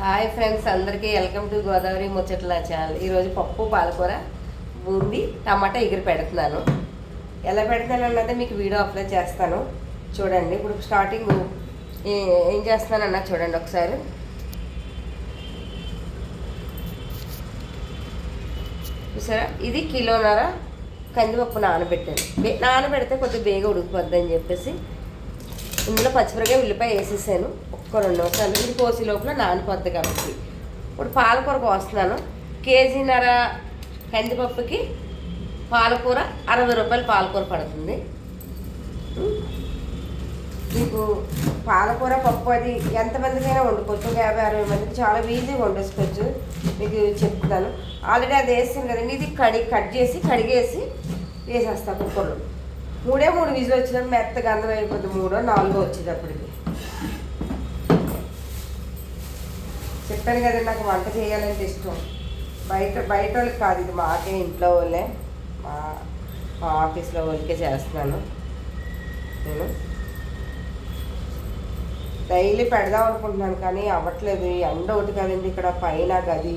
Hi friends, అందరికీ welcome to Godavari ముచ్చట్ల channel. ఈరోజు పప్పు పాలకూర బూందీ టమాటా ఎగిరి పెడుతున్నాను. ఎలా పెడతాను అన్నది మీకు వీడియో అప్లోడ్ చేస్తాను, చూడండి. ఇప్పుడు స్టార్టింగ్ ఏం చేస్తున్నాను అన్నది చూడండి ఒకసారి. చూసారా, ఇది కిలోన్నర కందిపప్పు నానబెట్టాను. నానబెడితే కొద్దిగా బేగా ఉడికిపోద్ది అని చెప్పేసి ఇందులో పచ్చిమిరకాయ ఉల్లిపాయ వేసేసాను. ఒక్క 2 నిమిషాలు ఇది కోసి లోపల నానిపోద్ది కాబట్టి. ఇప్పుడు పాలకూర కోస్తున్నాను. కేజీన్నర కందిపప్పుకి పాలకూర 60 రూపాయలు పాలకూర పడుతుంది. మీకు పాలకూర పప్పు అది ఎంతమందికైనా వండుకోవచ్చు, 50-60 మందికి చాలా ఈజీగా వండేసుకోవచ్చు. మీకు చెప్తున్నాను. ఆల్రెడీ అది వేసాను కదండి. ఇది కట్ చేసి కడిగేసి వేసేస్తాను కుక్కర్లో. 3 విజులు వచ్చినప్పుడు మెత్తగా అందం అయిపోతుంది. 3-4 వచ్చేటప్పటికి. చెప్పాను కదండి, నాకు వంట చేయాలంటే ఇష్టం. బయట వాళ్ళకి కాదు, ఇది మాకే ఇంట్లో వాళ్ళే, మా ఆఫీస్లో వాళ్ళకే చేస్తున్నాను. నేను డైలీ పెడదాం అనుకుంటున్నాను కానీ అవ్వట్లేదు. ఎండ ఒకటి కదండి, ఇక్కడ పైన గది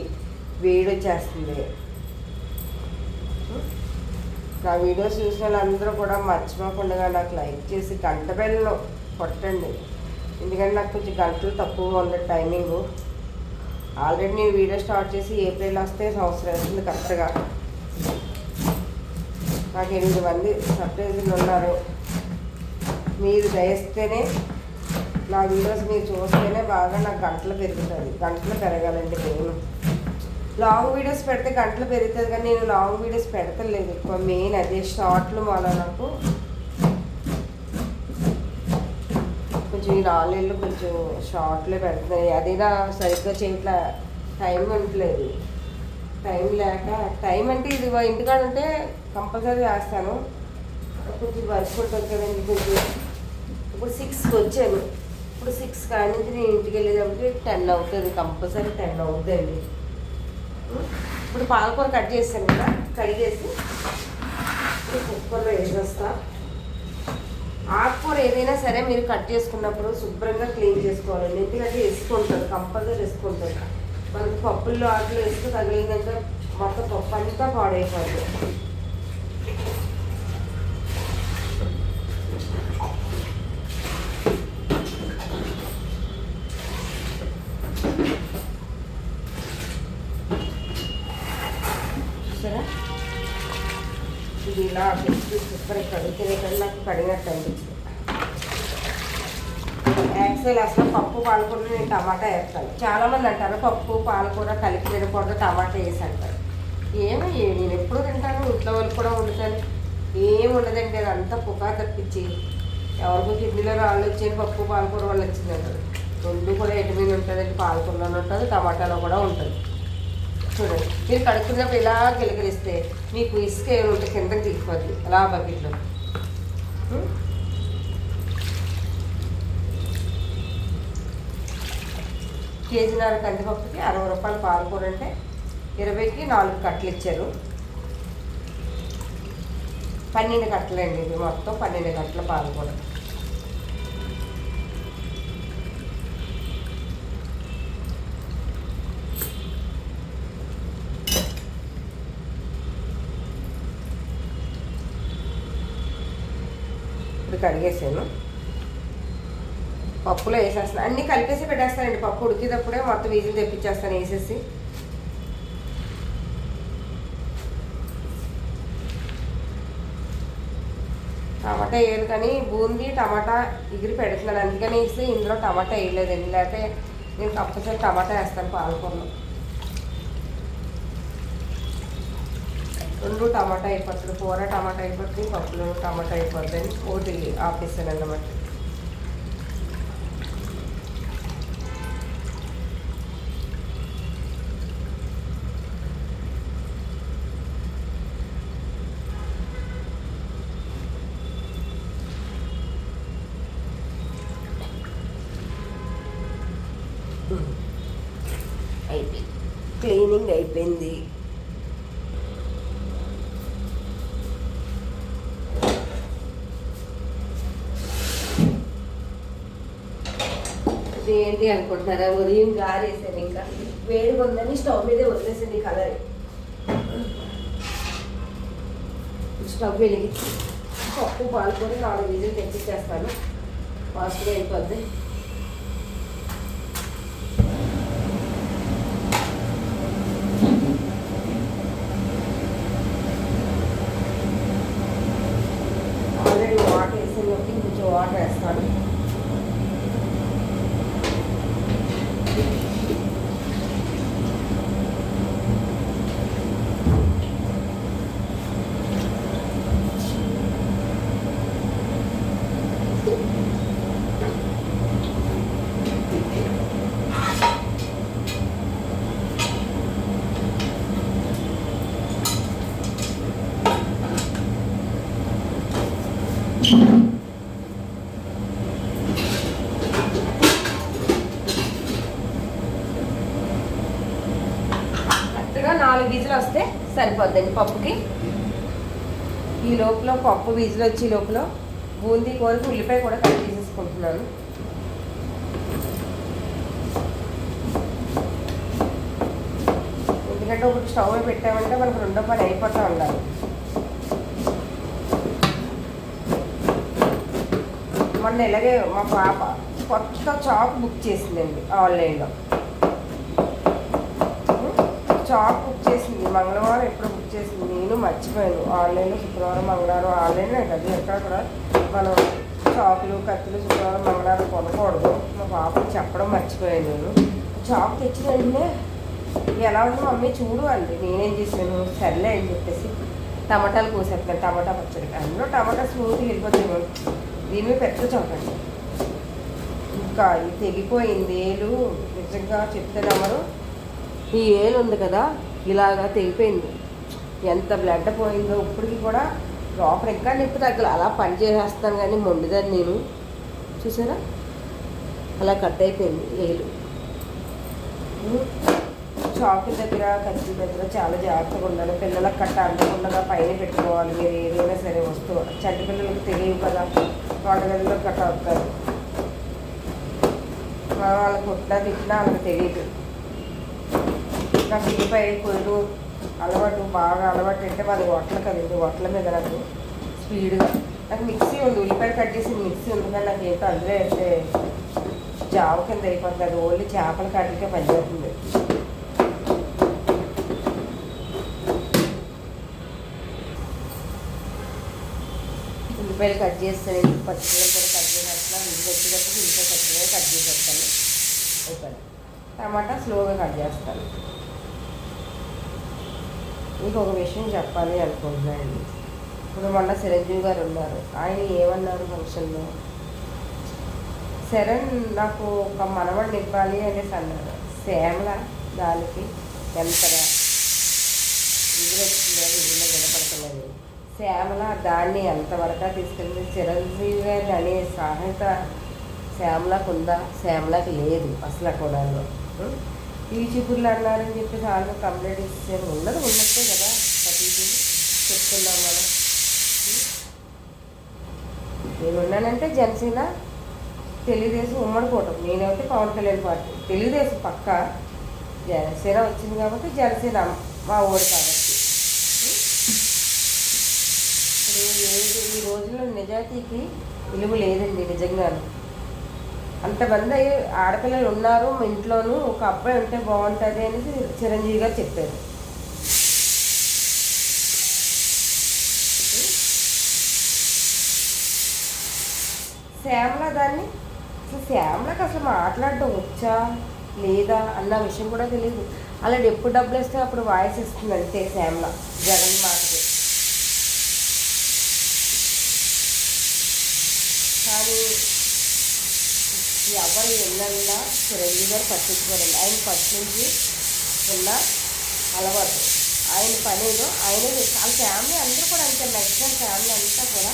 వేడి వచ్చేస్తుంది. నా వీడియోస్ చూసిన వాళ్ళందరూ కూడా మర్చిపోకుండా నాకు లైక్ చేసి గంట బెల్లను కొట్టండి. ఎందుకంటే నాకు కొంచెం గంటలు తక్కువ ఉంది టైమింగు. ఆల్రెడీ నేను వీడియో స్టార్ట్ చేసి ఏప్రిల్ వస్తే సంవత్సరం అవుతుంది కరెక్ట్గా. నాకు 8 మంది సబ్స్క్రైబర్లు ఉన్నారు. మీరు దయస్తేనే నా వీడియోస్ మీరు చూస్తేనే బాగా నాకు గంటలు పెరుగుతుంది. గంటలు పెరగాలండి. నేను లాంగ్ వీడియోస్ పెడితే గంటలు పెరుగుతుంది కానీ నేను లాంగ్ వీడియోస్ పెడతలేదు ఎక్కువ. మెయిన్ అదే షార్ట్లు వల్ల నాకు కొంచెం ఈ నాలుగేళ్ళు కొంచెం షార్ట్లే పెడుతున్నాయి. అది నా సరిగ్గా చేయట్లా, టైం ఉండట్లేదు. టైం లేక, టైం అంటే ఇది ఇంటికాడ ఉంటే కంపల్సరీ చేస్తాను. కొంచెం వర్క్ ఉంటుంది కదండి. కొంచెం ఇప్పుడు 6కి వచ్చాను. ఇప్పుడు 6 కాడి నుంచి నేను ఇంటికి వెళ్ళేటప్పటికి 10 అవుతుంది, కంపల్సరీ 10 అవుతుందండి. ఇప్పుడు పాలకూర కట్ చేస్తాను కదా, కడిగేసి కుక్కర్లో వేసేస్తా. ఆకుకూర ఏదైనా సరే మీరు కట్ చేసుకున్నప్పుడు శుభ్రంగా క్లీన్ చేసుకోవాలండి. ఎందుకంటే వేసుకుంటారు, కంపల్సరీ వేసుకుంటారు. మనకి పప్పుల్లో ఆకులు వేసుకు తగిలిందంటే మొత్తం పప్పు అంతా పాడైపోతుంది. సరే, ఇది ఇలా పెట్టి సూపర్ కడిగితే కానీ నాకు కడిగినట్టు అనిపించింది. యాక్చువల్ అసలు పప్పు పాలకూర నేను టమాటా వేస్తాను. చాలామంది అంటారు పప్పు పాలకూర కలిపి తినకూడదు, టమాటా వేసి అంటారు. ఏమో నేను ఎప్పుడు తింటాను, ఇంట్లో వాళ్ళు కూడా వండుతాను. ఏం ఉండదండి, అది అంతా పుకారు తప్పించి ఎవరికో కిడ్నీలో రాళ్ళు వచ్చేది పప్పు పాలకూర వల్ల వచ్చింది అంటారు. 2 కూడా విటమిన్ ఉంటుందండి. పాలకూరలో ఉంటుంది, టమాటాలో కూడా ఉంటుంది. చూడండి, మీరు కడుక్కున్నప్పుడు ఇలా గిలకరిస్తే మీకు ఇసుక ఏమి ఉంటే కిందకి దిగిపోద్ది అలా బకెట్లో. కేజీన్నర కందిపప్పుకి 60 రూపాయలు పాలకూర అంటే 20కి 4 కట్టలు ఇచ్చారు. 12 కట్టలండి. ఇది మొత్తం 12 కట్టల పాలకూర. ఇప్పుడు కడిగేసాను, పప్పులో వేసేస్తాను. అన్నీ కలిపేసి పెట్టేస్తానండి. పప్పు ఉడికేటప్పుడే మొత్తం వీజులు తెప్పించేస్తాను వేసేసి. టమాటా వేయదు కానీ బూందీ టమాటా ఎగిరి పెడుతున్నాను, అందుకని వేస్తే ఇందులో టమాటా వేయలేదండి. లేకపోతే నేను కంపల్సరీ టమాటా వేస్తాను పాలకూరలో. 2 టమాటా అయిపోతుంది. కూర టమాటా అయిపోతుంది, పప్పులో టమాటా అయిపోతుంది అని ఒకటి ఆపేస్తాను అన్నమాట. అయిపోయింది, క్లీనింగ్ అయిపోయింది. ఇది ఏంటి అనుకుంటున్నారా, ఉదయం గారేసాను, ఇంకా వేడిగా ఉందని స్టవ్ మీదే వదిలేసింది కలర్. స్టవ్ వెలిగించి పప్పు పాలుకొని 4 విజిల్ తెచ్చిచ్చేస్తాను, ఫాస్ట్గా అయిపోద్ది. ఆల్రెడీ వాటర్ వేసేలోకి కొంచెం వాటర్ వేస్తాను. కరెక్ట్గా 4 విజిల్ వస్తే సరిపోద్దండి పప్పుకి. ఈ లోపల పప్పు విజిల్ వచ్చి లోపల బూందీ కూరకి ఉల్లిపాయ కూడా కట్ చేసేసుకుంటున్నాను. ఎందుకంటే ఒకటి స్టవ్ పెట్టామంటే మనకు రెండో పని అయిపోతూ ఉండాలి. మొన్న ఇలాగే మా పాప కొత్త చాక్ బుక్ చేసిందండి ఆన్లైన్లో. చాక్ బుక్ చేసింది మంగళవారం ఎప్పుడు బుక్ చేసింది, నేను మర్చిపోయాను. ఆన్లైన్లో శుక్రవారం మంగళవారం ఆన్లైన్లో కదా ఎక్కడ కూడా మనం చాకులు కత్తులు శుక్రవారం మంగళవారం కొనకూడదు. మా పాపకి చెప్పడం మర్చిపోయాను నేను. చాక్ తెచ్చిన వెంటనే ఎలా ఉంది మమ్మీ చూడు అండి. నేనేం చేశాను, సర్లే అని చెప్పేసి టమాటాలు కోసేస్తాను, టమాటా పచ్చడి. అందులో టమాటా స్మూత్గా వెళ్ళిపోతాయి. దీని పెద్ద చాకండి, ఇంకా ఇది తెగిపోయింది ఏలు. నిజంగా చెప్తున్నామరు, ఈ ఏలు ఉంది కదా ఇలాగా తెగిపోయింది. ఎంత బ్లడ్ పోయిందో ఇప్పటికి కూడా లోపల ఇంకా నొప్పి తగ్గల. అలా పని చేసేస్తాను కానీ మొండిదాన్ని నేను. చూసారా అలా కట్ అయిపోయింది ఏలు. చాకు దగ్గర కత్తి దగ్గర చాలా జాగ్రత్తగా ఉండాలి. పిల్లలకు కట్ట అందకుండా పైన పెట్టుకోవాలి. మీరు ఏదైనా సరే వస్తువు చంటి పిల్లలకు తెలియవు కదా, వాళ్ళ గదిలో కట్ట అవుతారు. వాళ్ళకి కొట్టినా తిట్టినా వాళ్ళకి తెలియదు. నాకు ఉల్లిపాయ కొయ్యలు అలవాటు, బాగా అలవాటు అంటే మాది వట్ల కదండి. వట్ల మీద నాకు స్పీడ్గా నాకు మిక్సీ ఉంది, ఉల్లిపాయ కట్ చేసి మిక్సీ ఉంది. కానీ నాకు ఏంటో అందులో అయితే జావ కింద అయిపోతుంది. అది ఓన్లీ చేపల కట్టికే పనిచేస్తుంది. ఉల్లిపాయలు కట్ చేస్తాను, పచ్చిమిరపకాయలు కట్ చేసేస్తాను. ఇంటికి వచ్చేటప్పుడు ఉల్లిపాయ పచ్చిమిరపకాయ కట్ చేసేస్తాను. అయిపోయింది. టమాటా స్లోగా కట్ చేస్తాను. మీకు ఒక విషయం చెప్పాలి అనుకుంటున్నానండి. ఇప్పుడు మొన్న చిరంజీవి గారు ఉన్నారు, ఆయన ఏమన్నారు ఫంక్షన్లో, శరణ్ నాకు ఒక మనవడిని ఇవ్వాలి అనేసి అన్నారు. శ్యామల దానికి ఎంతగా విధులు వచ్చిందో విధుల్లో వినపడుతున్నది. శ్యామల దాన్ని ఎంతవరకు తీసుకెళ్ళింది. చిరంజీవి గారిని అనే సాహత శ్యామలకు ఉందా? శ్యామలకు లేదు అసలు కూడా. యూట్యూబర్లు అన్నారని చెప్పి చాలా కంప్లైంట్ ఇచ్చారు. ఉన్నది ఉన్నట్టే కదా ప్రతిదీ చెప్తున్నాం మనం. నేను ఉన్నానంటే జనసేన తెలుగుదేశం ఉమ్మడి కూటమి, నేనైతే పవన్ కళ్యాణ్ పార్టీ. తెలుగుదేశం పక్క, జనసేన వచ్చింది కాబట్టి జనసేన మా ఓటు కాబట్టి. ఇప్పుడు ఈ రోజుల్లో నిజాయితీకి విలువ లేదండి నిజంగాను. అంతమంది ఆడపిల్లలు ఉన్నారు మా ఇంట్లోనూ, ఒక అబ్బాయి ఉంటే బాగుంటుంది అనేసి చిరంజీవి గారు చెప్పారు. శ్యామల దాన్ని అసలు శ్యామలకు అసలు మాట్లాడడం వచ్చా లేదా అన్న విషయం కూడా తెలియదు. అలాంటి ఎప్పుడు డబ్బులు ఇస్తే అప్పుడు వాయిస్ ఇస్తుంది అంతే శ్యామల జగన్ మాటకి. కానీ ఎవరు ఎన్నన్నా చిరంజీవి గారు పట్టించుకోరండి. ఆయన ఫస్ట్ నుంచి ఉన్న అలవాటు, ఆయన పనేదో ఆయనే వాళ్ళ ఫ్యామిలీ అందరూ కూడా అంతే. మ్యాక్సిమం ఫ్యామిలీ అంతా కూడా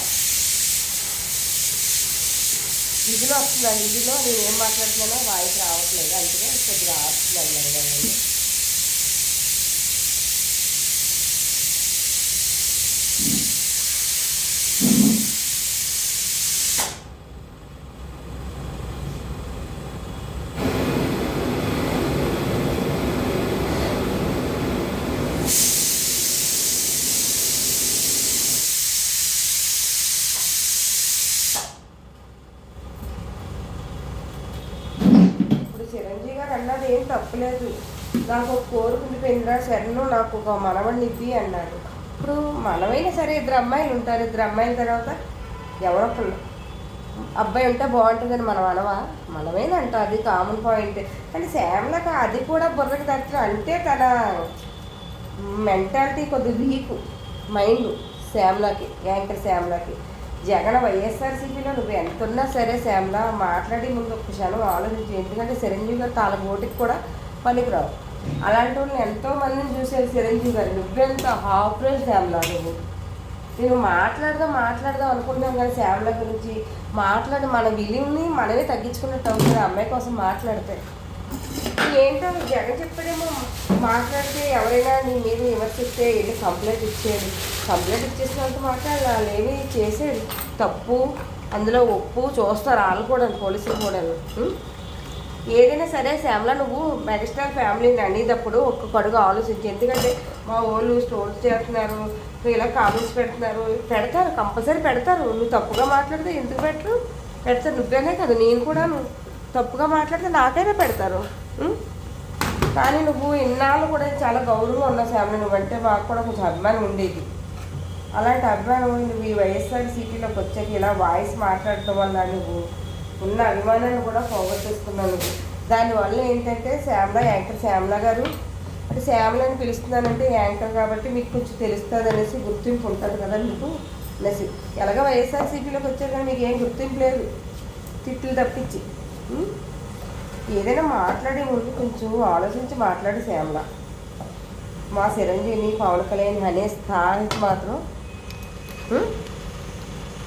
విధిలో వస్తున్నాను. విధిలో నేను ఏం మాట్లాడుతున్నానో వాయిస్ రావట్లేదు, అందుకే కొద్దిగా ఆడుతున్నాను. అన్నది ఏం తప్పులేదు. నాకు ఒక కోరిక ఉండిపోయిందిరా శరణు, నాకు ఒక మనవడిని ఇవ్వి అన్నాడు. ఇప్పుడు మనమైనా సరే ఇద్దరు అమ్మాయిలు ఉంటారు, ఇద్దరు అమ్మాయిల తర్వాత ఎవరొకళ్ళు అబ్బాయి ఉంటే బాగుంటుందని మనం అనవా? మనమేనంట, అది కామన్ పాయింట్. కానీ శ్యామలకి అది కూడా బుర్రకి తగ్గ అంటే తన మెంటాలిటీ కొద్దిగా వీక్ మైండ్ శ్యామలకి, యాంకర్ శ్యామలకి. జగన్ వైఎస్ఆర్సీపీలో నువ్వు ఎంత ఉన్నా సరే శ్యామల మాట్లాడి ముందు ఒక క్షణం ఆలోచించి. ఎందుకంటే చిరంజీవి గారు తాళ ఓటికి కూడా పనికిరావు. అలాంటి వాళ్ళని ఎంతోమందిని చూసేది చిరంజీవి గారు. నువ్వెంత హాఫ్ రోజు శ్యామల నువ్వు. నేను మాట్లాడదాం అనుకుంటున్నాం కానీ శ్యామల గురించి మాట్లాడి మన విలువని మనమే తగ్గించుకున్నట్టు అవుతుంది అమ్మాయి కోసం మాట్లాడితే. ఏంటో జగన్ చెప్పాడేమో, మాట్లాడితే ఎవరైనా నీ మీద విమర్శిస్తే వెళ్ళి కంప్లైంట్ ఇచ్చేది. కంప్లైంట్ ఇచ్చేసినంత మాట్లాడాలి, వాళ్ళు ఏమి చేసేది తప్పు అందులో ఒప్పు చూస్తారు వాళ్ళు కూడా, పోలీసులు కూడా. ఏదైనా సరే శ్యామల నువ్వు మెగాస్టార్ ఫ్యామిలీని అనేటప్పుడు ఒక్క కడుగు ఆలోచించి. ఎందుకంటే మా వాళ్ళు స్టోర్స్ చేస్తున్నారు, ఇలా కామెంట్స్ పెడతారు, కంపల్సరీ పెడతారు. నువ్వు తప్పుగా మాట్లాడితే ఎందుకు పెడతారు నువ్వేనే కదా, నేను కూడా తప్పుగా మాట్లాడితే నాకైనా పెడతారు. కానీ నువ్వు ఇన్నాళ్ళు కూడా చాలా గౌరవంగా ఉన్నావు శ్యామల, నువ్వంటే మాకు కూడా కొంచెం అభిమానం ఉండేది. అలాంటి అభిమానం నువ్వు ఈ వైఎస్ఆర్సీపీలోకి వచ్చాక ఇలా వాయిస్ మాట్లాడటం వల్ల నువ్వు ఉన్న అభిమానాన్ని కూడా పోగొట్టేసుకున్నావు నువ్వు. దానివల్ల ఏంటంటే శ్యామల, యాంకర్ శ్యామల గారు అంటే శ్యామలని పిలుస్తున్నానంటే యాంకర్ కాబట్టి మీకు కొంచెం తెలుస్తుంది అనేసి గుర్తింపు ఉంటుంది కదా మీకు అనేసి. ఎలాగ వైఎస్ఆర్సీపీలోకి వచ్చారు కానీ మీకు ఏం గుర్తింపు లేదు, తిట్లు తప్పించి. ఏదైనా మాట్లాడే ముందు కొంచెం ఆలోచించి మాట్లాడి శ్యామల. మా చిరంజీవిని పవన్ కళ్యాణ్ అనే స్థాయికి మాత్రం,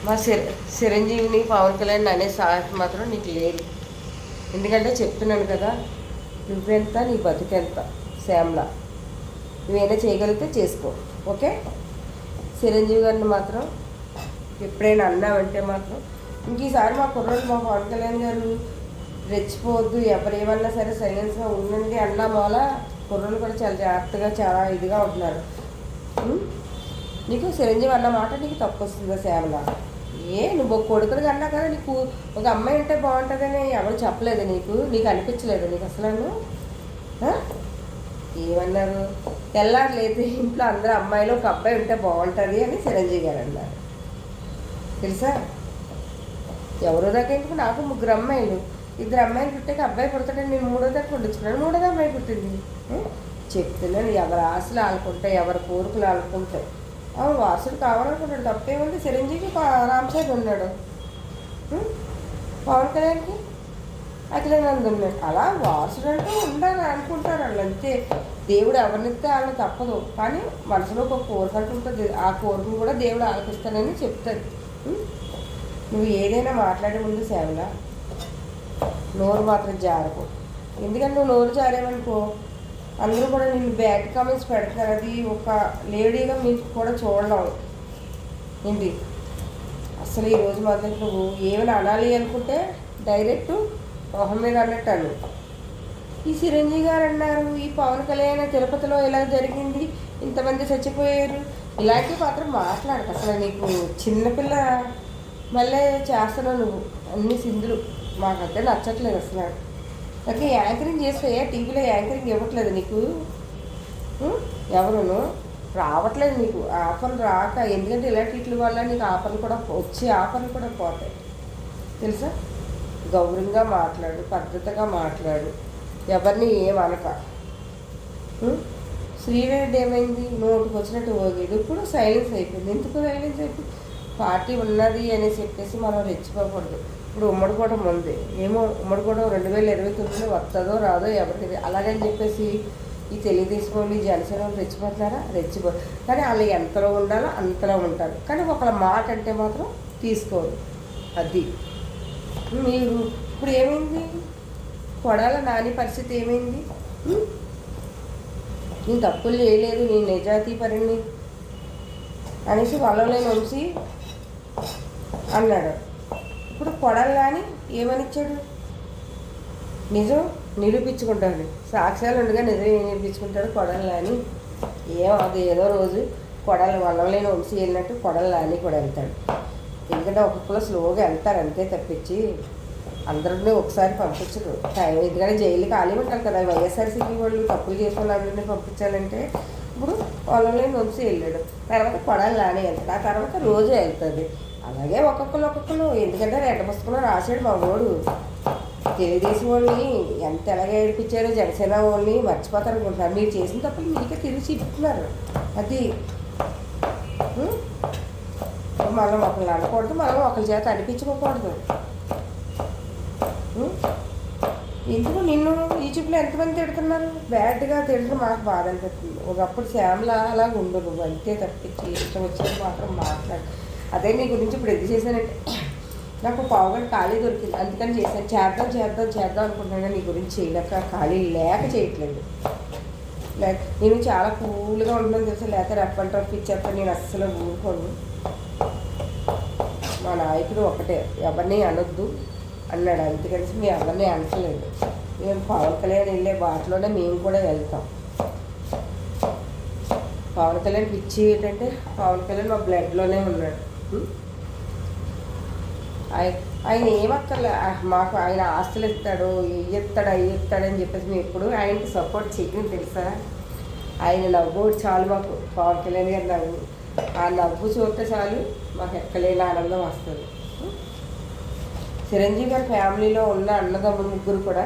మా చిరంజీవిని పవన్ కళ్యాణ్ అనే స్థాయికి మాత్రం నీకు లేదు. ఎందుకంటే చెప్తున్నాను కదా, నువ్వెంత నీ బతుకెంత శ్యామల. నువ్వేనా చేయగలిగితే చేసుకో, ఓకే. చిరంజీవి గారిని మాత్రం ఎప్పుడైనా అన్నావంటే మాత్రం ఇంక ఈసారి మా కుర్రోడు మా పవన్ కళ్యాణ్ గారు రెచ్చిపోవద్దు, ఎవరేమన్నా సరే సైలెన్స్గా ఉండండి అన్నా మూల కుర్రోళ్ళు కూడా చాలా జాగ్రత్తగా చాలా ఇదిగా ఉంటున్నారు. నీకు చిరంజీవి అన్న మాట నీకు తప్పు వస్తుందా శ్యామల? నువ్వు ఒక కొడుకుని కన్నా కదా, నీకు ఒక అమ్మాయి ఉంటే బాగుంటుందని ఎవరు చెప్పలేదు నీకు అనిపించలేదు నీకు అసలు? ఏమన్నారు? తెల్లారలేదు ఇంట్లో అందరూ అమ్మాయిలు ఒక అబ్బాయి ఉంటే బాగుంటుంది అని చిరంజీవి గారు అన్నారు, తెలుసా? ఎవరో దాకా ఎందుకు, నాకు 3 అమ్మాయిలు, 2 అమ్మాయిలు పుట్టాక అబ్బాయి పుడతాడని నేను 3వ దాకా పుట్టించుకున్నాను, 3వ అమ్మాయి పుట్టింది. చెప్తున్నాను, ఎవరి ఆశలు ఆడుకుంటాయి, ఎవరి కోరికలు ఆడుకుంటాయి. వారసుడు కావాలనుకుంటాడు, తప్పేముంది. చిరంజీవి రామచంద్ర ఉన్నాడు, పవన్ కళ్యాణ్కి అఖిలానంద్ ఉన్నాడు. అలా వారసుడు అంటూ ఉండాలి అనుకుంటారు వాళ్ళు, అంతే. దేవుడు ఎవరినిస్తే వాళ్ళని తప్పదు, కానీ మనసులో ఒక కోరిక అంటూ ఉంటుంది, ఆ కోరికను కూడా దేవుడు ఆలకిస్తానని చెప్తాడు. నువ్వు ఏదైనా మాట్లాడే ముందు శ్యామల నోరు మాత్రం జారకు. ఎందుకంటే నువ్వు నోరు జారేవనుకో అందరూ కూడా నిన్ను బ్యాడ్ కామెంట్స్ పెడతారు. అది ఒక లేడీగా మీకు కూడా చూడలేం ఏంటి అసలు. ఈరోజు మొదలు నువ్వు ఏమైనా అనాలి అనుకుంటే డైరెక్ట్ మొహం మీద అన్నట్టు అను. ఈ చిరంజీవి గారు అన్నారు, ఈ పవన్ కళ్యాణ్ తిరుపతిలో ఇలా జరిగింది, ఇంతమంది చచ్చిపోయారు, ఇలాంటివి మాత్రం మాట్లాడక. అసలు నీకు చిన్నపిల్ల మళ్ళీ చేస్తున్నావు నువ్వు అన్ని సింధులు, మాకంటే నచ్చట్లేదు అసలు. అయితే యాంకరింగ్ చేస్తే టీవీలో యాంకరింగ్ ఇవ్వట్లేదు నీకు, ఎవరును రావట్లేదు నీకు ఆఫర్లు రాక. ఎందుకంటే ఇలాంటి వీటి వల్ల నీకు ఆఫర్లు కూడా వచ్చే ఆఫర్లు కూడా పోతాయి, తెలుసా? గౌరవంగా మాట్లాడు, పద్ధతిగా మాట్లాడు, ఎవరిని ఏమనక. శ్రీరెడ్డి ఏమైంది, నోటికి వచ్చినట్టు పోగేది, ఇప్పుడు సైలెన్స్ అయిపోయింది. ఎందుకు సైలెన్స్ అయిపోయింది? పార్టీ ఉన్నది అనేసి చెప్పేసి మనం రెచ్చిపోకూడదు. ఇప్పుడు ఉమ్మడి కూడా ఉంది, ఏమో ఉమ్మడి కూడా 2029 వస్తుందో రాదో ఎవరికి, అలాగని చెప్పేసి ఈ తెలుగుదేశం వాళ్ళు ఈ జనసేన వాళ్ళు రెచ్చిపోతున్నారా? కానీ వాళ్ళు ఎంతలో ఉండాలో అంతలో ఉంటారు, కానీ ఒకళ్ళ మాట అంటే మాత్రం తీసుకోరు. అది మీరు ఇప్పుడు ఏమైంది? కొడాల నాని పరిస్థితి ఏమైంది? నేను తప్పులు చేయలేదు, నేను నిజాయితీ పరిని అనేసి వాళ్ళని వంశీ అన్నాడు. ఇప్పుడు కొడాలి నాని ఏమనిచ్చాడు? నిజం నిరూపించుకుంటాడు, సాక్ష్యాలు ఉండగా నిజం ఏం నిరూపించుకుంటాడు కొడాలి నాని? అది ఏదో రోజు కొడాలి వల్లలేని వంశీ వెళ్ళినట్టు కొడాలి నాని కూడా వెళ్తాడు. ఎందుకంటే ఒక్కొక్కరు స్లోగా వెళ్తారు అంతే తప్పించి అందరినీ ఒకసారి పంపించరు టైం, ఎందుకంటే జైలు ఖాళీ ఉంటారు కదా. వైఎస్ఆర్సీపీ వాళ్ళు తప్పులు చేసిన అందరినీ పంపించాలంటే ఇప్పుడు పొలంలో నుంచి వెళ్ళాడు, తర్వాత కొడాలి నాని వెళ్తాడు, ఆ తర్వాత రోజు వెళ్తుంది. అలాగే ఒక్కొక్కరు ఎందుకంటే రెడ్డ పుస్తకంలో రాశాడు మా వాడు. తెలుగుదేశం వాళ్ళని ఎంత ఎలాగ ఏడిపించారో జనసేన వాళ్ళని మర్చిపోతారు అనుకుంటున్నారు. మీరు చేసిన తప్పులు మీకే తిరిగి చెప్తున్నారు. అది మనం ఒకళ్ళు అనకూడదు, మనం ఒకరి చేత అనిపించుకోకూడదు. ఎందుకు నిన్ను యూట్యూబ్లో ఎంతమంది తిడుతున్నారు, బ్యాడ్గా తిడుతూ మాకు బాధ అనిపిస్తుంది. ఒకప్పుడు శ్యామలా అలాగ ఉండదు, అంతే తప్పించి ఇష్టం వచ్చినట్టు మాత్రం మాట్లాడు. అదే నీ గురించి ఇప్పుడు ఎందుకు చేశానంటే నాకు పావుగంట ఖాళీ దొరికింది, అందుకని చేశాను. చేద్దాం అనుకుంటున్నాను, నీ గురించి చేయలేక ఖాళీ లేక చేయట్లేదు. నేను చాలా కూల్గా ఉంటున్నాను తెలుసా, లేకపోతే రఫ్ రఫ్ ఇచ్చేస్తాను. నేను అస్సలు ఊరుకోను. మా నాయకుడు ఒకటే, ఎవరిని అనొద్దు అన్నాడు, అందుకని మీ ఎవరిని అనట్లేదు. మేము పవన్ కళ్యాణ్ వెళ్ళే బాటలోనే మేము కూడా వెళ్తాం. పవన్ కళ్యాణ్ పిచ్చి ఏంటంటే పవన్ కళ్యాణ్ మా బ్లడ్లోనే ఉన్నాడు. ఆయన ఏమక్కర్లే, మాకు ఆయన ఆస్తులు ఇస్తాడు, అవి ఇస్తాడని చెప్పేసి మేము ఎప్పుడు ఆయనకి సపోర్ట్ చేయడం తెలుసా. ఆయన నవ్వు చాలు మాకు, పవన్ కళ్యాణ్ గారు నవ్వు, ఆ నవ్వు చూస్తే చాలు మాకు ఎక్కలేని ఆనందం వస్తుంది. చిరంజీవి గారి ఫ్యామిలీలో ఉన్న అన్నదమ్ములు ముగ్గురు కూడా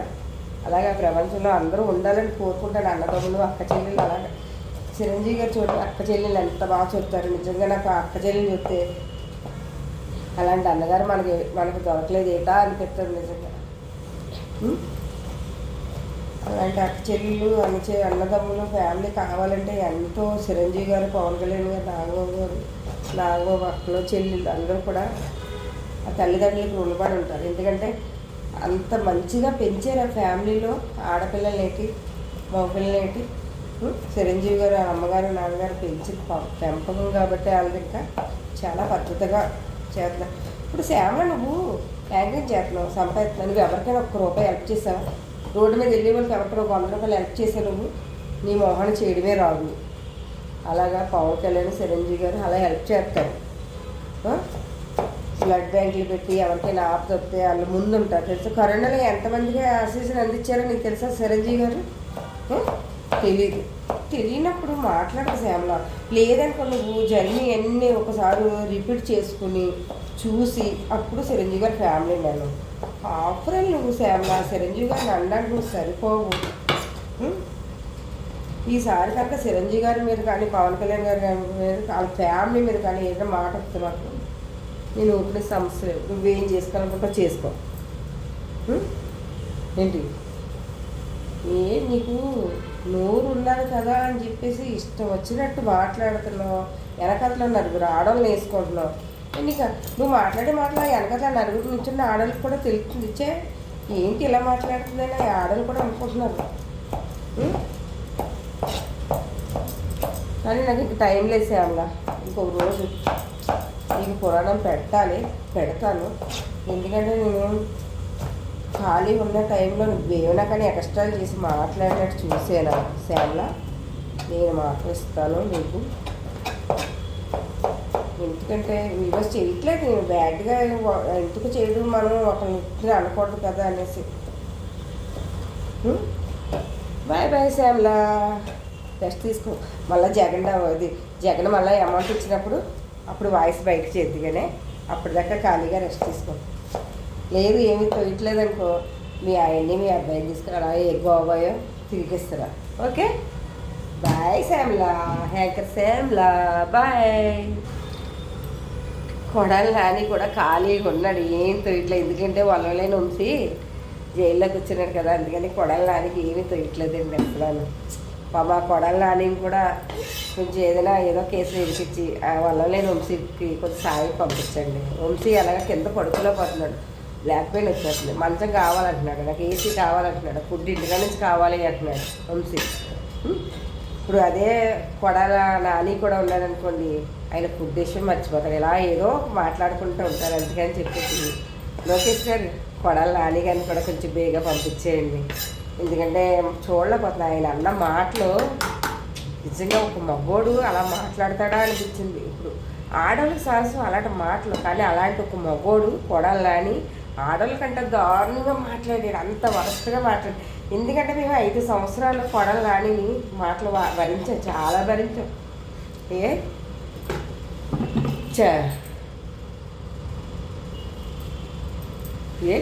అలాగే ప్రపంచంలో అందరూ ఉండాలని కోరుకుంటాను. అన్నదమ్ములు అక్క చెల్లెళ్ళు అలాగే చిరంజీవి గారు అక్క చెల్లెళ్ళు ఎంత బాగా చెప్తారు. నిజంగా నాకు అక్క చెల్లెలు చెప్తే అలాంటి అన్నగారు మనకు దొరకలేదు ఏటా అనిపిస్తుంది నిజంగా. అలాంటి అక్క చెల్లెళ్ళు అన్నదమ్ములు ఫ్యామిలీ కావాలంటే ఎంతో. చిరంజీవి గారు, పవన్ కళ్యాణ్ గారు, నాగబాబు అక్కలు చెల్లెళ్ళు అందరూ కూడా ఆ తల్లిదండ్రులకు రుణపడి ఉంటారు. ఎందుకంటే అంత మంచిగా పెంచారు ఆ ఫ్యామిలీలో ఆడపిల్లలనేటి మగపిల్లలనేటి. చిరంజీవి గారు అమ్మగారు నాన్నగారు పెంచిన పెంపకం కాబట్టి వాళ్ళకి ఇంకా చాలా పద్ధతిగా చేస్తున్నావు. ఇప్పుడు శ్యామల నువ్వు యాంకరింగ్ చేస్తున్నావు, సంపాదిస్తున్నావు. నువ్వు ఎవరికైనా ₹1 హెల్ప్ చేసావా? రోడ్డు మీద వెళ్ళే వాళ్ళకి ఎవరికైనా ₹100 హెల్ప్ చేసావు నువ్వు? నీ మొహాన్ని చేయడమే రాదు. అలాగా పవన్ కళ్యాణ్, చిరంజీవి గారు అలా హెల్ప్ చేస్తారు. బ్లడ్ బ్యాంకులు పెట్టి ఎవరికైనా ఆపద వస్తే వాళ్ళు ముందు ఉంటారు తెలుసా. కరోనాలో ఎంతమందికి ఆక్సిజన్ అందించారో నీకు తెలుసా చిరంజీవి గారు? తెలియనప్పుడు మాట్లాడదు శ్యామల. లేదనుకో నువ్వు జర్నీ అన్నీ ఒకసారి రిపీట్ చేసుకుని చూసి అప్పుడు చిరంజీవి గారి ఫ్యామిలీ నేను ఆఫ్రల్ నువ్వు శ్యామల. చిరంజీవి గారిని అనడానికి నువ్వు సరిపోవు. ఈసారి కనుక చిరంజీవి గారి మీద కానీ పవన్ కళ్యాణ్ గారి మీద వాళ్ళ ఫ్యామిలీ మీద కానీ ఏదైనా మాట వస్తున్నప్పుడు నేను ఊపిన సమస్య లేదు. నువ్వేం చేసుకోవాలనుకుంటా చేసుకో. ఏంటి నీకు నోరు ఉన్నారు కదా అని చెప్పేసి ఇష్టం వచ్చినట్టు మాట్లాడుతున్నావు. వెనకట్లా నలుగురు ఆడవాళ్ళని వేసుకుంటున్నావు. నీకు నువ్వు మాట్లాడే వెనకట్లా నలుగురు నుంచున్న ఆడవాళ్ళకి కూడా తెలుస్తుంది. ఇచ్చే ఏంటి ఇలా మాట్లాడుతుందని ఆడవాళ్ళు కూడా అనుకుంటున్నారు. కానీ నాకు ఇంక టైం లేదు శ్యామలా. ఇంకొక రోజు నీకు పురాణం పెడతాను. ఎందుకంటే నేను ఖాళీ ఉన్న టైంలో నువ్వేమైనా కానీ ఎక్స్ట్రాలు చేసి మాట్లాడినట్టు చూసేనా శ్యామలా? నేను మాట్లాడిస్తాను నీకు. ఎందుకంటే వీడియోస్ చేయట్లేదు నేను బ్యాడ్గా, ఎందుకు చేయడం మనం ఒకరిని అనకూడదు కదా అనేసి. బాయ్ శ్యామలా, రెస్ట్ తీసుకో. మళ్ళీ జగన్ మళ్ళీ అమౌంట్ ఇచ్చినప్పుడు అప్పుడు వాయిస్ బయటకు చేద్దిగానే, అప్పటిదాకా ఖాళీగా రెస్ట్ తీసుకో. లేదు ఏమీ తోయట్లేదు అనుకో, మీ ఆయన్ని మీ అబ్బాయిని తీసుకుని అలా ఏ గోవాయో తిరిగిస్తారా. Okay bye Shyamala, హ్యాంకర్ Shyamala, bye. Kodali Nani కూడా ఖాళీగా ఉన్నాడు, ఏం తోయట్లేదు. ఎందుకంటే వల్లలేని ఉంచి జైల్లోకి వచ్చినాడు కదా, అందుకని కొడాలి నానికి ఏమీ తోయట్లేదండి అసలు. మా కొడాలి నానిని కూడా కొంచెం ఏదో కేసు విడిపించి వల్లలేని వంశీకి కొంచెం సాయి పంపించండి. వంశీ అలాగే కింద పడుకోలేకపోతున్నాడు, బ్లాక్ పెయిన్ వచ్చేస్తుంది. మంచం కావాలంటున్నాడు, నాకు ఏసీ కావాలంటున్నాడు, ఫుడ్ ఇంటికా నుంచి కావాలి అంటున్నాడు వంశీ. ఇప్పుడు అదే కొడాల నాని కూడా ఉన్నాడనుకోండి, ఆయన ఫుడ్ విషయం మర్చిపోతాడు, ఇలా ఏదో మాట్లాడుకుంటూ ఉంటారు. అందుకని చెప్పేసి లోకేష్ గారు కొడాల నాని గారిని కూడా కొంచెం బేగా పంపించేయండి. ఎందుకంటే చూడలేకపోతున్నా ఆయన అన్న మాటలు. నిజంగా ఒక మగోడు అలా మాట్లాడతాడా అనిపించింది. ఇప్పుడు ఆడవాళ్ళకి సాహసం అలాంటి మాటలు, కానీ అలాంటి ఒక మగోడు కొడాలి నాని ఆడవాళ్ళ కంటే దారుణంగా మాట్లాడాడు, అంత వరస్ట్గా మాట్లాడాడు. ఎందుకంటే మేము 5 సంవత్సరాలు కొడలు రాణిని మాటలు భరించాం, చాలా భరించాం. ఏ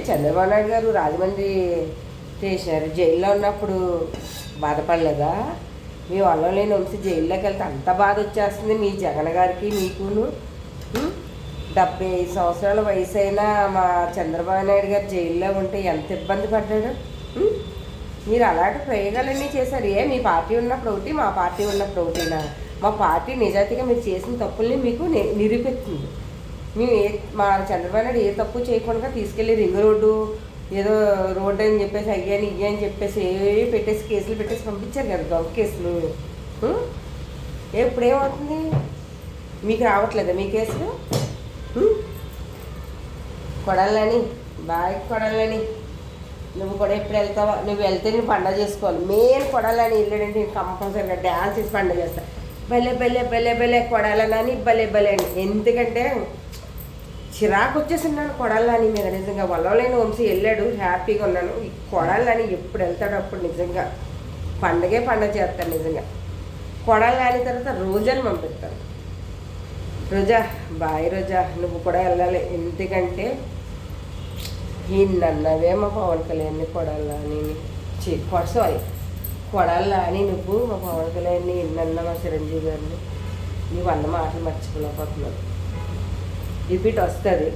చంద్రబాబు నాయుడు గారు రాజమండ్రి స్టేషన్ జైల్లో ఉన్నప్పుడు బాధపడలేదా? మీ వల్ల లేని వంశీ జైల్లోకి వెళ్తే అంత బాధ వచ్చేస్తుంది మీ జగన్ గారికి మీకును. 75 సంవత్సరాల వయసు అయినా మా చంద్రబాబు నాయుడు గారు జైల్లో ఉంటే ఎంత ఇబ్బంది పడ్డాడు. మీరు అలాంటి ప్రయోగాలన్నీ చేశారు. మీ పార్టీ ఉన్నప్పుడు ఒకటి, మా పార్టీ ఉన్నప్పుడు ఒకటినా? మా పార్టీ నిజాయితీగా మీరు చేసిన తప్పుల్ని మీకు నిరూపిస్తుంది. మేము మా చంద్రబాబు నాయుడు ఏ తప్పు చేయకుండా తీసుకెళ్ళి రింగ్ రోడ్డు ఏదో రోడ్డు అని చెప్పేసి అయ్యాని ఇయ్యని చెప్పేసి ఏవి పెట్టేసి కేసులు పెట్టేసి పంపించారు కదా, దొంగ కేసులు. ఇప్పుడేమవుతుంది? మీకు రావట్లేదా మీ కేసులు? కొడాలని బాగా కొడాలని నువ్వు కూడా ఎప్పుడు వెళ్తావా? నువ్వు వెళ్తే నేను పండగ చేసుకోవాలి. మెయిన్ కొడాలని వెళ్ళాడంటే నేను కంపల్సరీగా డ్యాన్స్ చేసి పండగ చేస్తాను. భలే భలే భలే భలే కొడాలని భలే భలే అని. ఎందుకంటే చిరాకు వచ్చేసిన్నాను కొడాలని మీద. నిజంగా వల్లలేని వంశీ వెళ్ళాడు, హ్యాపీగా ఉన్నాను. ఈ కొడాలని ఎప్పుడు వెళ్తాడో అప్పుడు నిజంగా పండగే పండగ చేస్తాను. నిజంగా కొడాలని తర్వాత రోజాని పంపిస్తాను. రోజా బాయ్ రోజా, నువ్వు కూడా వెళ్ళాలి. ఎందుకంటే ఈయనన్నవే మా పవన్ కళ్యాణ్ని కొడాలని సారీ కొడాలని నువ్వు మా పవన్ కళ్యాణ్ని ఇన్నన్న మా చిరంజీవి గారిని నువ్వు అన్న మాటలు మర్చిపోలేకపోతున్నావు. రిపీట్ వస్తుంది.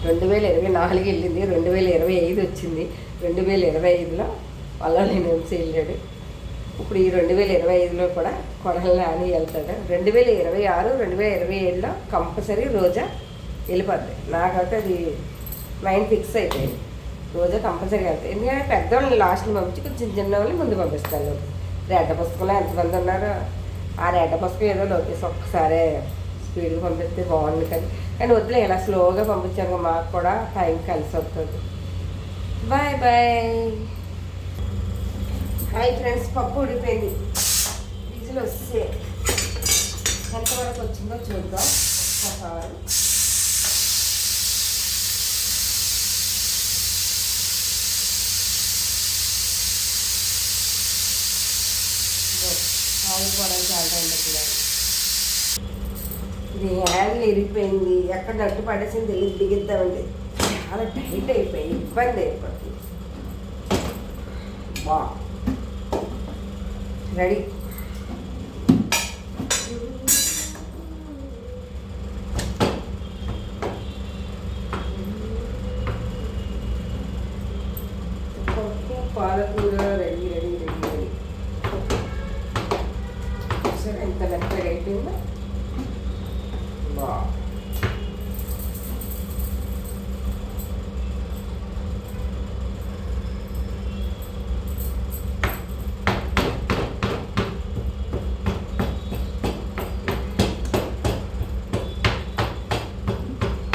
2024 వెళ్ళింది, 2025 వచ్చింది. 2025లో వల్లలేని వంశీ వెళ్ళాడు. ఇప్పుడు ఈ 2025లో కూడా కొడాలని వెళ్తాడు. 2026, 2027లో కంపల్సరీ రోజా వెళ్ళిపోద్ది. నాకైతే అది మైండ్ ఫిక్స్ అయిపోయింది. రోజా కంపల్సరీ వెళ్తాయి. ఎందుకంటే పెద్దవాళ్ళని లాస్ట్ని పంపించి కొంచెం చిన్న వాళ్ళని ముందు పంపిస్తాను. రెడ్డ పుస్తకంలో ఎంతమంది ఉన్నారో ఆ రెడ్డ పుస్తకం ఏదో లోకేసి ఒక్కసారే స్పీడ్గా పంపిస్తే బాగుంది. కానీ వద్దులే, ఇలా స్లోగా పంపించాను. మాకు కూడా టైం కలిసి వస్తుంది. Bye bye. హాయ్ ఫ్రెండ్స్, పప్పు ఉడిపోయింది. విజిల్ వస్తే ఎంతవరకు వచ్చిందో చూద్దాం ఒక్కసారి. ఆయిల్ కూడా చాలా టైం పెట్టలేదు. ఇది హ్యాండిల్ ఇరిగిపోయింది, ఎక్కడ నట్టు పడేసింది తెలియదు. బిగిద్దామంటే చాలా టైట్ అయిపోయింది, ఇబ్బంది అయిపోతుంది. బా రెడీ. పాలకూర రెడీ రెడీ రెడీ రెడీ. సరే ఎంత మెత్తగా అయిపోయిందో. బా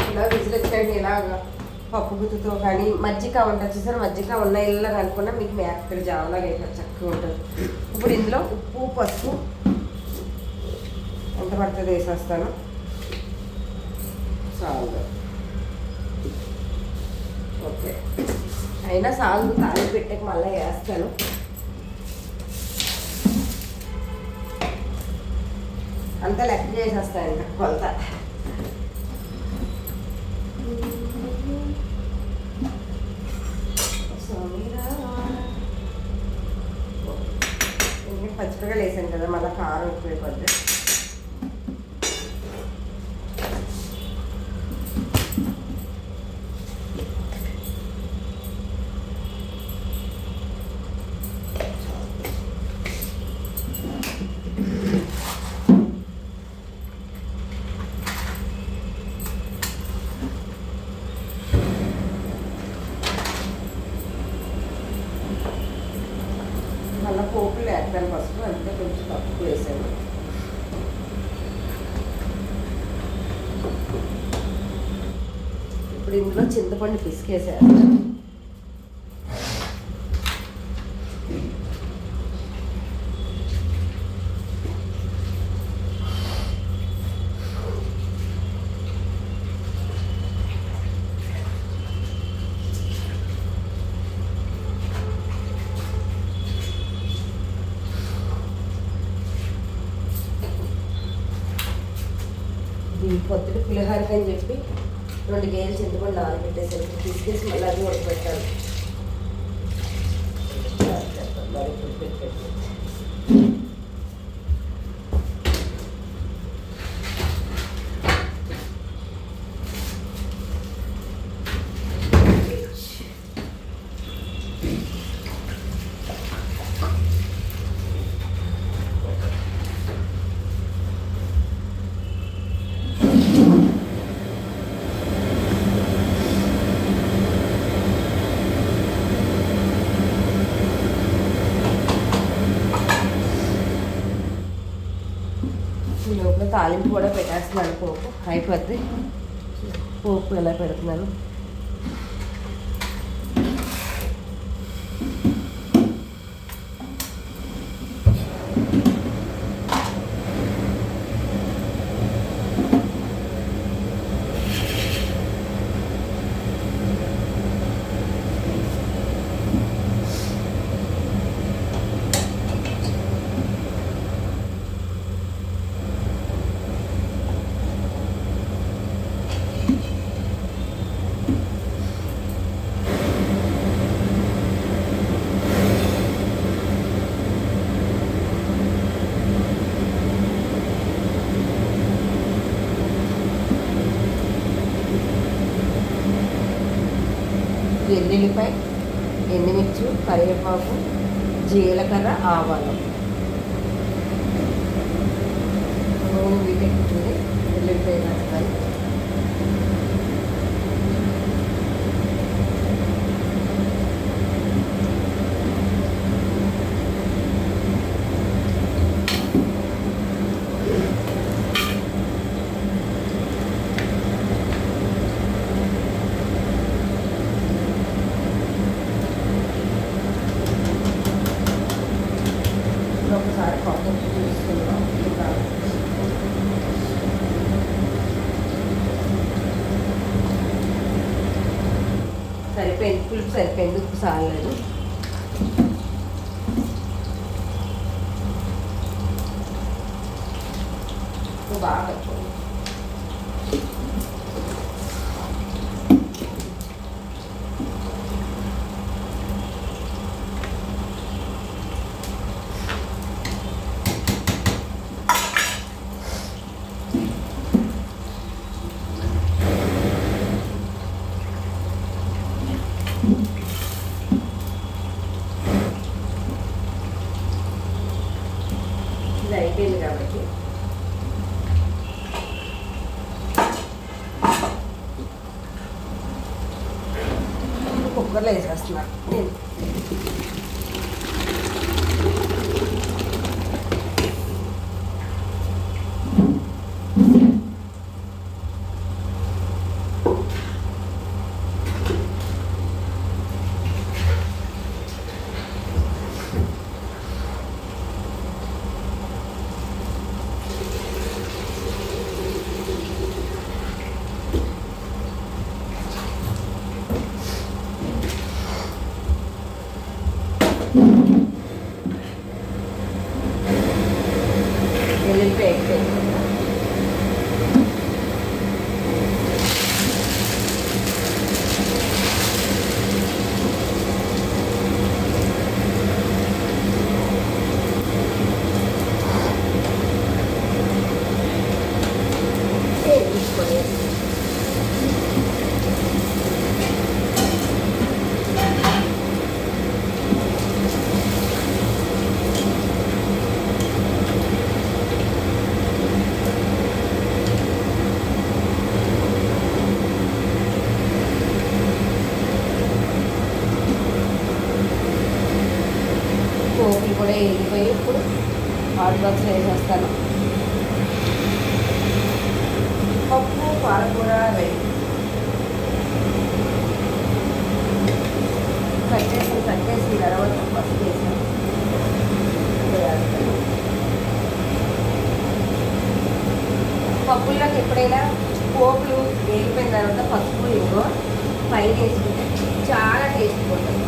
ఇలా విజిల్ వచ్చాయండి. ఇలాగా పప్పు గుత్తుతో కానీ మజ్జిగ ఉంటుంది చూసారు, మజ్జిగ ఉన్న ఇళ్ళ అనుకున్నా మీకు మేకడ జావలాగా అయిపోయి చక్కగా ఉంటుంది. ఇప్పుడు ఇందులో ఉప్పు పసుపు ఎంత పడుతుంది వేసేస్తాను. సాల్ట్ ఓకే, అయినా సాల్ట్ తాళి పెట్టాక మళ్ళీ వేస్తాను. అంతా లెక్క చేసేస్తాను ఇంకా కొలత. పచ్చిమిరపకాయలు వేసాను కదా, మళ్ళీ కారం ఎక్కువైపోద్ది. మళ్ళీ పోపులు వేస్తాను ఫస్ట్, అంతే కొంచెం తక్కువ వేసాను. ఇప్పుడు ఇందులో చింతపండు పిసికేసాను. ఈ పొద్దుట పులిహోరకి అని చెప్పి 2 కేజీలు చింతపండు నానబెట్టేసరికి తీసుకేసి మళ్ళీ అది ఉడకబెట్టాలి. లోపల తాలింపు కూడా పెట్టేస్తున్నాను. పోపు అయిపోద్ది. పోపు ఎలా పెడుతున్నాను. ఎల్లుల్లిపాయ, ఎండుమిర్చి, కరివేపాకు, జీలకర్ర, ఆవాలు, నూనె వీటెక్కుతుంది. ఎల్లుల్లిపాయ వేస్తాను. ఒకసారి కాటన్ చూస్తున్నాం. సరిపోయింది, పులుపు సరిపోయింది, ఉప్పు సాలేదు. బాగా ఇది అయిపోయింది కాబట్టి కుక్కర్లో వేసేస్తున్నాను. ఎల్లుల్లిపాయ ఎక్కువ పోపులు కూడా వెళ్ళిపోయి ఇప్పుడు హాట్ బాక్స్లో వేసేస్తాను. పప్పు పాలకూర రెడీ. కట్టేసి తర్వాత పసుపు వేసాను. పప్పుల్లోకి ఎప్పుడైనా పోపులు వేగిపోయిన తర్వాత పసుపు ఇంకో పైన వేసుకుంటే చాలా టేస్ట్ ఉంటుంది.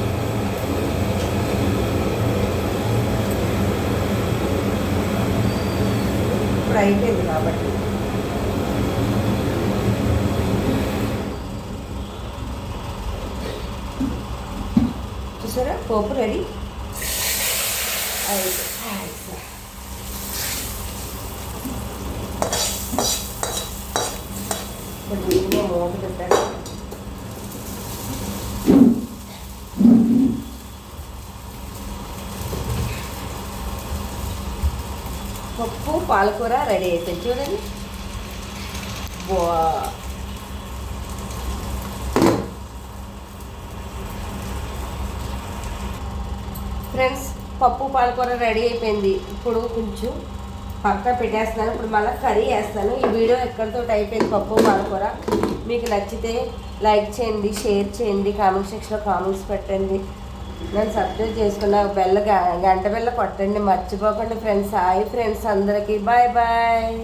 ఇప్పుడు అయిపోయింది కాబట్టి పోపు రెడీ. దీన్ని మూత పెట్టాను. పప్పు పాలకూర రెడీ అయిపోయింది చూడండి. ఫ్రెండ్స్, పప్పు పాలకూర రెడీ అయిపోయింది. ఇప్పుడు కొంచెం పక్క పెట్టేస్తున్నాను. ఇప్పుడు మళ్ళీ కర్రీ వేస్తాను. ఈ వీడియో ఎక్కడితో అయిపోయింది పప్పు పాలకూర. మీకు నచ్చితే లైక్ చేయండి, షేర్ చేయండి, కామెంట్ సెక్షన్లో కామెంట్స్ పెట్టండి. నేను సబ్స్క్రైబ్ చేసుకున్న గంట బెల్ల కొట్టండి మర్చిపోకండి ఫ్రెండ్స్. హాయ్ ఫ్రెండ్స్, అందరికీ బాయ్ బాయ్.